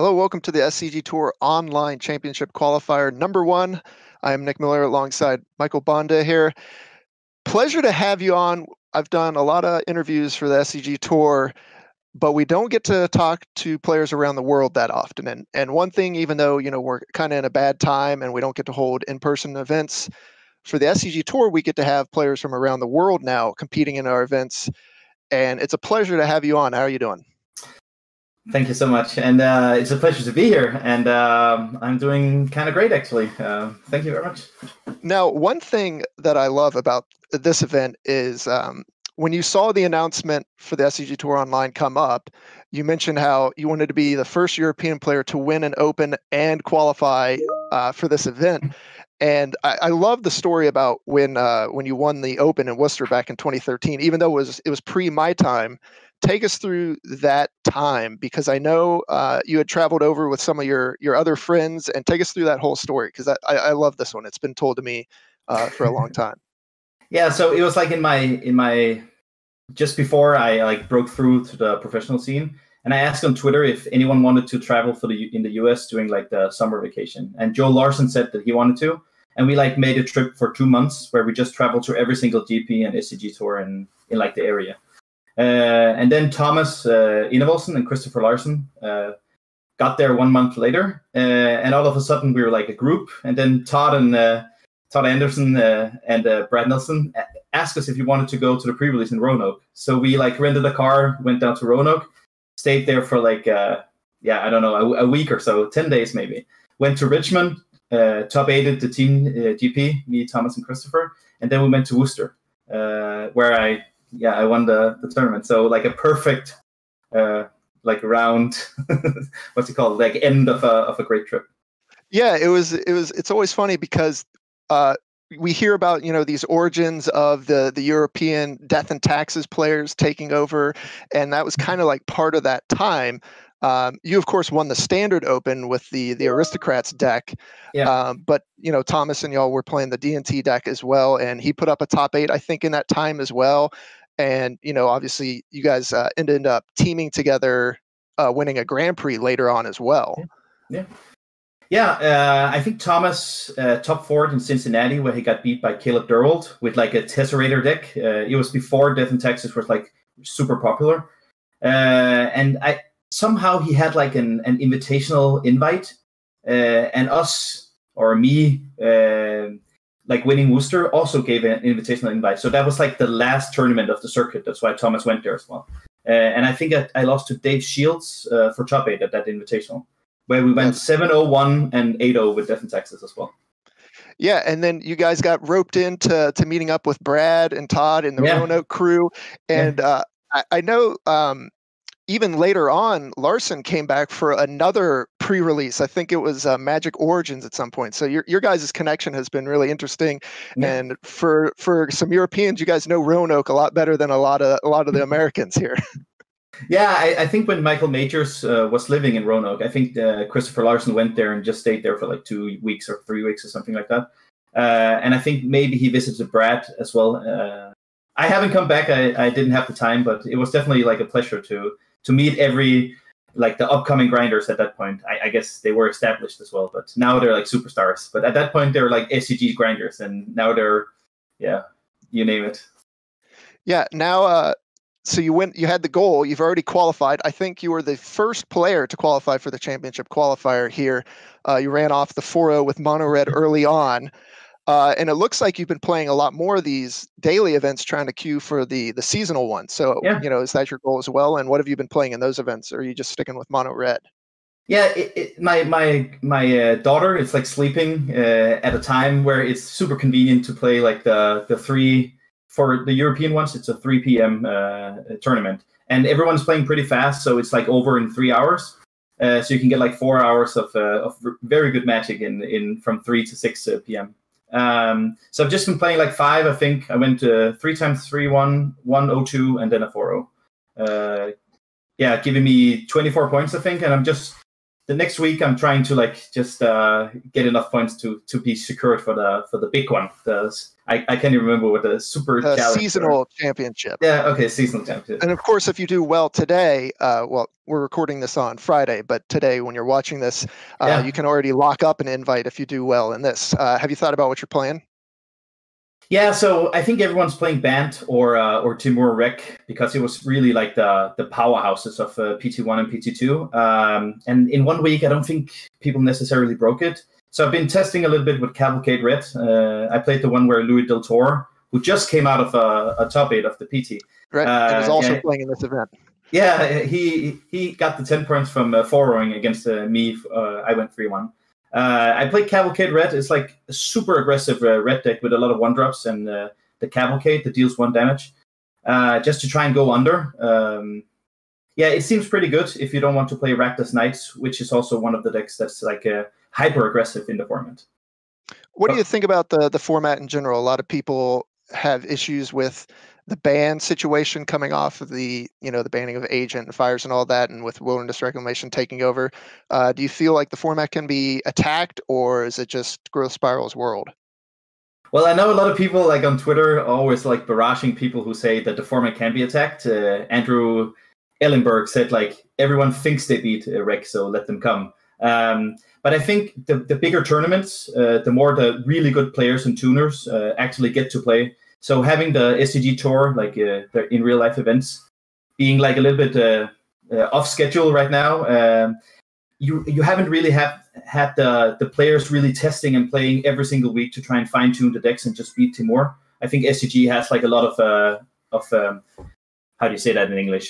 Hello, welcome to the SCG Tour Online Championship Qualifier #1. I am Nick Miller alongside Michael Bonde here. Pleasure to have you on. I've done a lot of interviews for the SCG Tour, but we don't get to talk to players around the world that often. And one thing, even though we're kind of in a bad time and we don't get to hold in-person events, for the SCG Tour, we get to have players from around the world now competing in our events. And it's a pleasure to have you on. How are you doing? Thank you so much, and it's a pleasure to be here, and I'm doing kind of great, actually. Thank you very much. Now, one thing that I love about this event is when you saw the announcement for the SCG Tour Online come up, you mentioned how you wanted to be the first European player to win an Open and qualify for this event. And I love the story about when you won the Open in Worcester back in 2013, even though it was pre my time. Take us through that time, because I know you had traveled over with some of your other friends, and take us through that whole story, because I love this one. It's been told to me for a long time. Yeah, so it was like in my just before I broke through to the professional scene, and I asked on Twitter if anyone wanted to travel in the US during like the summer vacation, and Joe Larson said that he wanted to, and we made a trip for 2 months where we just traveled to every single GP and SCG Tour in like the area. And then Thomas Enevoldsen and Christopher Larsen got there 1 month later, and all of a sudden we were like a group. And then Todd Anderson and Brad Nelson asked us if we wanted to go to the pre-release in Roanoke. So we rented a car, went down to Roanoke, stayed there for I don't know, a week or so, 10 days maybe. Went to Richmond, top 8'd the team GP, me, Thomas, and Christopher, and then we went to Worcester, where I won the tournament. So like a perfect round, what's it called? Like end of a great trip. Yeah, it's always funny because we hear about these origins of the European death and taxes players taking over, and that was kind of like part of that time. You of course won the Standard Open with the Aristocrats deck. Yeah. But Thomas and y'all were playing the D&T deck as well, and he put up a top 8 I think in that time as well. And obviously you guys ended up teaming together, winning a Grand Prix later on as well. Yeah. I think Thomas top 4 in Cincinnati, where he got beat by Caleb Durwald with like a Tesserator deck. It was before Death in Texas was like super popular, and somehow he had like an invitational invite, and us or me. Winning Worcester also gave an invitational invite. So that was like the last tournament of the circuit. That's why Thomas went there as well. And I think I lost to Dave Shields for top 8 at that invitational, where we went 7-0-1 and 8-0 with Death in Texas as well. Yeah, and then you guys got roped into meeting up with Brad and Todd and the Roanoke crew. And I know even later on, Larson came back for another pre-release. I think it was Magic Origins at some point. So your guys' connection has been really interesting. Yeah. And for some Europeans, you guys know Roanoke a lot better than a lot of the Americans here. Yeah, I think when Michael Majors was living in Roanoke, I think Christopher Larsen went there and just stayed there for like 2 weeks or 3 weeks or something like that. And I think maybe he visited Brad as well. I haven't come back. I didn't have the time, but it was definitely like a pleasure to meet the upcoming grinders at that point. I guess they were established as well, but now they're like superstars. But at that point, they were like SCG grinders, and now they're, you name it. Yeah, now, so you had the goal. You've already qualified. I think you were the first player to qualify for the championship qualifier here. You ran off the 4-0 with Mono Red early on. And it looks like you've been playing a lot more of these daily events, trying to queue for the seasonal one. So, is that your goal as well? And what have you been playing in those events? Or are you just sticking with Mono Red? Yeah, my daughter is like sleeping at a time where it's super convenient to play like the 3 for the European ones. It's a 3 p.m. Tournament, and everyone's playing pretty fast, so it's like over in 3 hours. So you can get like 4 hours of very good Magic in from 3 to 6 p.m. So I've just been playing like 5. I think I went 3 times 3-1, 1-0-2, and then a 4-0. Giving me 24 points, I think, and I'm just the next week I'm trying to like just get enough points to be secured for the big one. I can't even remember what the super challenge seasonal championship. Yeah, okay, seasonal championship. And of course, if you do well today, well, we're recording this on Friday, but today when you're watching this, you can already lock up an invite if you do well in this. Have you thought about what you're playing? Yeah, so I think everyone's playing Band or Timur Rec because it was really like the powerhouses of PT1 and PT2. And in 1 week, I don't think people necessarily broke it. So I've been testing a little bit with Cavalcade Red. I played the one where Louis Del Toro, who just came out of a top 8 of the PT. Right, and is also playing in this event. Yeah, he got the 10 points from forrowing against me. I went 3-1. I played Cavalcade Red. It's like a super aggressive red deck with a lot of 1-drops and the Cavalcade that deals 1 damage. Just to try and go under. Yeah, it seems pretty good if you don't want to play Rakdos Knights, which is also one of the decks that's like hyper aggressive in the format. What do you think about the format in general? A lot of people have issues with the ban situation coming off of the banning of Agent and Fires and all that, and with Wilderness Reclamation taking over. Do you feel like the format can be attacked, or is it just Growth Spiral's world? Well, I know a lot of people like on Twitter always like barraging people who say that the format can be attacked. Andrew Ellenberg said like everyone thinks they beat Rec, so let them come. But I think the bigger tournaments, the more the really good players and tuners actually get to play. So having the SCG Tour, like the in real life events, being like a little bit off schedule right now, you haven't really had the players really testing and playing every single week to try and fine tune the decks and just beat Timur. I think SCG has like a lot of how do you say that in English?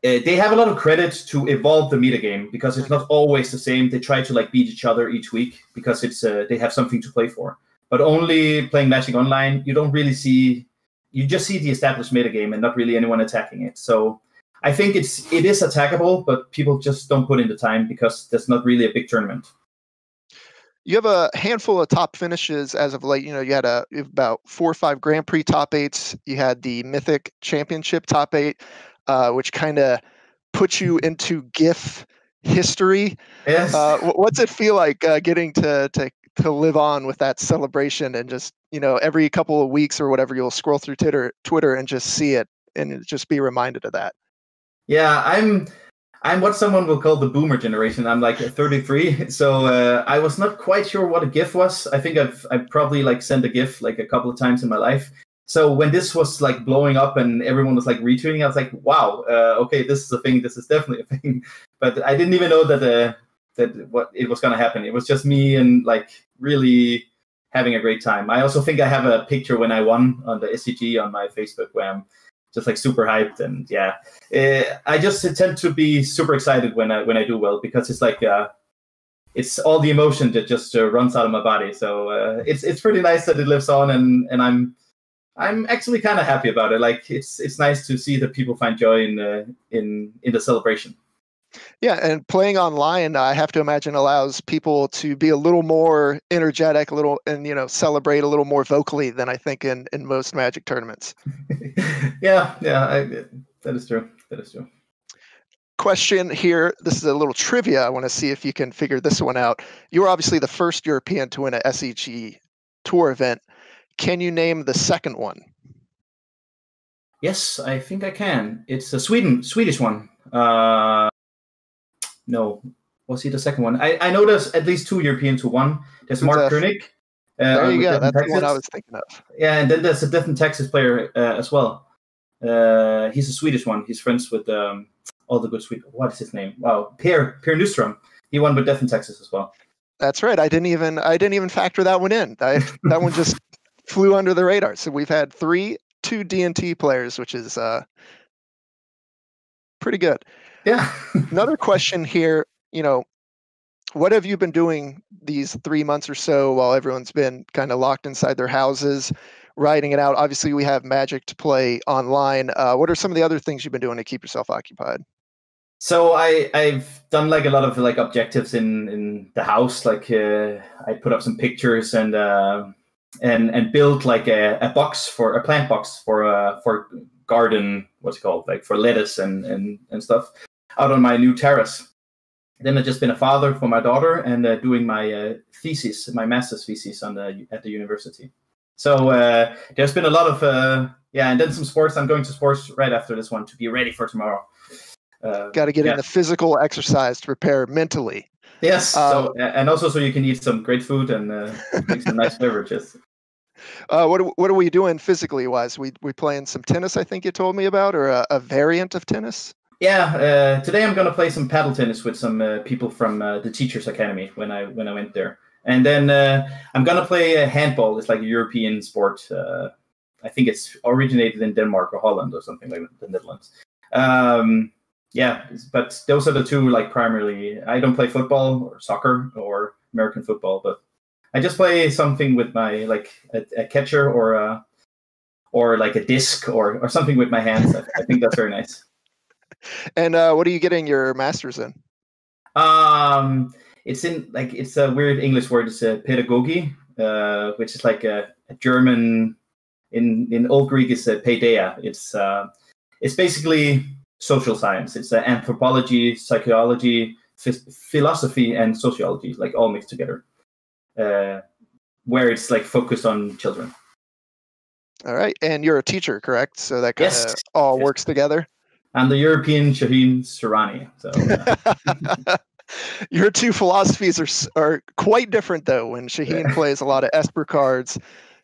They have a lot of credit to evolve the metagame because it's not always the same. They try to like beat each other each week because it's they have something to play for. But only playing Magic Online, you don't really see. You just see the established metagame and not really anyone attacking it. So I think it is attackable, but people just don't put in the time because there's not really a big tournament. You have a handful of top finishes as of late. You had about 4 or 5 Grand Prix top 8s. You had the Mythic Championship top 8, which kind of puts you into GIF history. Yes. What's it feel like getting to live on with that celebration and just every couple of weeks or whatever you'll scroll through Twitter and just see it and just be reminded of that? Yeah, I'm what someone will call the boomer generation. I'm like 33, so I was not quite sure what a GIF was. I think I've probably like sent a GIF like a couple of times in my life. So when this was like blowing up and everyone was like retweeting, I was like, wow, okay, this is a thing. This is definitely a thing. But I didn't even know that what it was going to happen. It was just me and like really having a great time. I also think I have a picture when I won on the SCG on my Facebook where I'm just like super hyped, and yeah, I just tend to be super excited when I do well because it's like it's all the emotion that just runs out of my body. So it's pretty nice that it lives on, and I'm actually kind of happy about it. Like it's nice to see that people find joy in the celebration. Yeah, and playing online, I have to imagine, allows people to be a little more energetic, and celebrate a little more vocally than I think in most Magic tournaments. Yeah, that is true. That is true. Question here. This is a little trivia. I want to see if you can figure this one out. You were obviously the first European to win a SCG Tour event. Can you name the second one? Yes, I think I can. It's a Swedish one. No, was he the second one? I know there's at least 2 Europeans who won. There's Mark Koenig. There you go. That's the one I was thinking of. Yeah, and then there's a Death and Taxes player as well. He's a Swedish one. He's friends with all the good Sweden. What is his name? Wow, Per Nyström. He won with Death and Taxes as well. That's right. I didn't even factor that one in. That one just flew under the radar. So we've had 2 D&T players, which is pretty good. Yeah. Another question here, what have you been doing these 3 months or so while everyone's been kind of locked inside their houses, riding it out? Obviously, we have Magic to play online. What are some of the other things you've been doing to keep yourself occupied? So I've done like a lot of like objectives in the house. Like I put up some pictures and built like a plant box for garden. What's it called? Like for lettuce and stuff out on my new terrace. Then I've just been a father for my daughter and doing my thesis, my master's thesis at the university. So there's been a lot of and then some sports. I'm going to sports right after this one to be ready for tomorrow. Got to get in the physical exercise to prepare mentally. Yes. So and also so you can eat some great food and drink some nice beverages. What are we doing physically wise? We playing some tennis, I think you told me about, or a variant of tennis? Yeah, today I'm going to play some paddle tennis with some people from the Teachers Academy when I went there. And then I'm going to play handball. It's like a European sport. I think it's originated in Denmark or Holland or something like the Netherlands. But those are the two, like, primarily. I don't play football or soccer or American football, but I just play something with my, like, a catcher or like a disc or something with my hands. I think that's very nice. And what are you getting your master's in? It's a weird English word. It's pedagogy, which is like a German. In Old Greek, is paideia. It's basically social science. It's anthropology, psychology, philosophy, and sociology, like all mixed together. Where it's like focused on children. All right, and you're a teacher, correct? So that kind of all works together. I'm the European Shaheen Surani. So your two philosophies are quite different, though. When Shaheen plays a lot of Esper cards,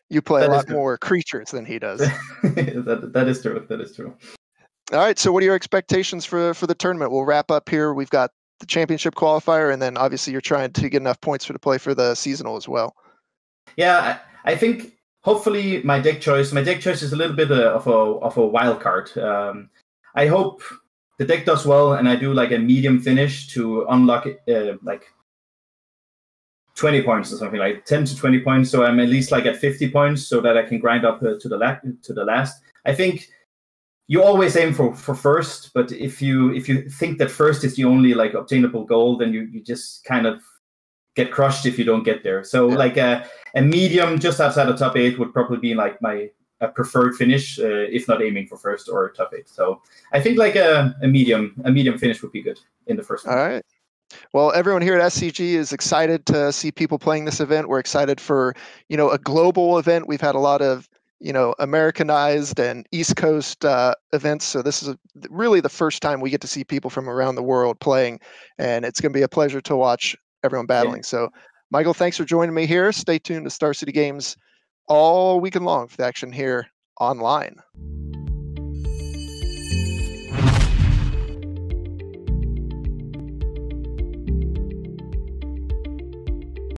you play a lot more creatures than he does. that is true. That is true. All right. So, what are your expectations for the tournament? We'll wrap up here. We've got the championship qualifier, and then obviously you're trying to get enough points to play for the seasonal as well. Yeah, I think hopefully my deck choice is a little bit of a wild card. I hope the deck does well, and I do like a medium finish to unlock like 20 points or something, like 10 to 20 points. So I'm at least like at 50 points, so that I can grind up to the last. I think you always aim for first, but if you think that first is the only like obtainable goal, then you just kind of get crushed if you don't get there. So like a medium just outside of top 8 would probably be like my preferred finish, if not aiming for first or top 8. So I think like a medium finish would be good in the first one. All right. Well, everyone here at SCG is excited to see people playing this event. We're excited for, a global event. We've had a lot of, Americanized and East Coast events. So this is really the first time we get to see people from around the world playing, and it's going to be a pleasure to watch everyone battling. Yeah. So, Michael, thanks for joining me here. Stay tuned to Star City Games all weekend long for the action here online.